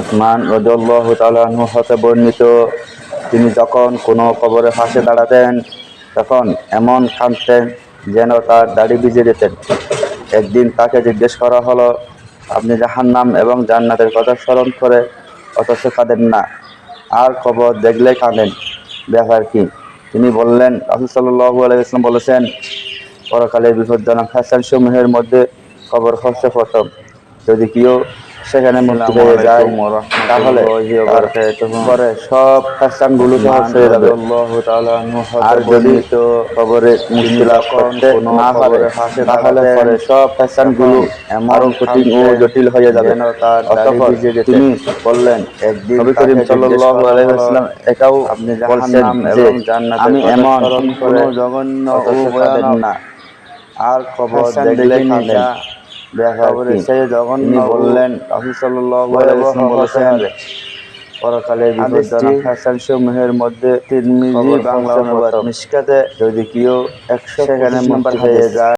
উসমান রাদিয়াল্লাহু তাআলা আনহু হতে বর্ণিত, তিনি যখন কোনো কবরের পাশে দাঁড়াতেন তখন এমন কাঁদতেন যেন তার দাড়ি ভিজে যেতেন। একদিন তাকে জিজ্ঞেস করা হলো, আপনি জাহান্নাম এবং জান্নাতের কথা স্মরণ করে অথচ কাঁদেন না, আর কবর দেখলে কাঁদেন, ব্যাপার কি? তিনি বললেন, রাসূল সাল্লাল্লাহু আলাইহি ওয়াসাল্লাম বলেছেন, পরকালের বিপজ্জনক স্থানসমূহের মধ্যে কবর হচ্ছে প্রথম। যদি কেউ সেখানে মুক্তি আসসালামু পেয়ে যায় আলাইকুম ওয়া তাহলে রাহমাতুল্লাহি ওয়া তার বারাকাতুহু। পরে সব স্থানগুলো সহজ উসমান হয়ে যাবে। রাদিয়াল্লাহু তাআলা আনহু হতে আর যদি বর্ণিত, কবরে তিনি মুক্তি লাভ যখন করতে কোনো না পারে কবরের পাশে তাহলে দাঁড়াতেন পরে সব তখন স্থানগুলো এমন আরো কঠিন ও কাঁদতেন জটিল হয়ে যাবে। যেন তার দাড়ি অতঃপর ভিজে যেতেন। তিনি বললেন, একদিন নবী করিম তাকে জিজ্ঞেস সাল্লাল্লাহু করা আলাইহি হলো, ওয়াসাল্লাম এটাও আপনি বলছেন জাহান্নাম যে এবং জান্নাতের আমি কথা এমন স্মরণ কোনো করে জঘন্য ও অথচ কাঁদেন ভয়ানক না, আর কবর স্থান দেখলে দেখিনি কাঁদেন, যা ব্যাপার কি? কবরের চেয়ে জঘন্য তিনি ও বললেন, রাসূল সাল্লাল্লাহু আলাইহি ভয়াবহ ওয়াসাল্লাম হতে বলেছেন, হবে। পরকালের হাদিসটি বিপজ্জনক স্থানসমূহের মধ্যে তিরমিজি কবর বাংলা হচ্ছে অনুবাদ। প্রথম। মিশকাতে যদি কেউ 125 সেখানে নম্বর মুক্তি পেয়ে হাদিস। যায়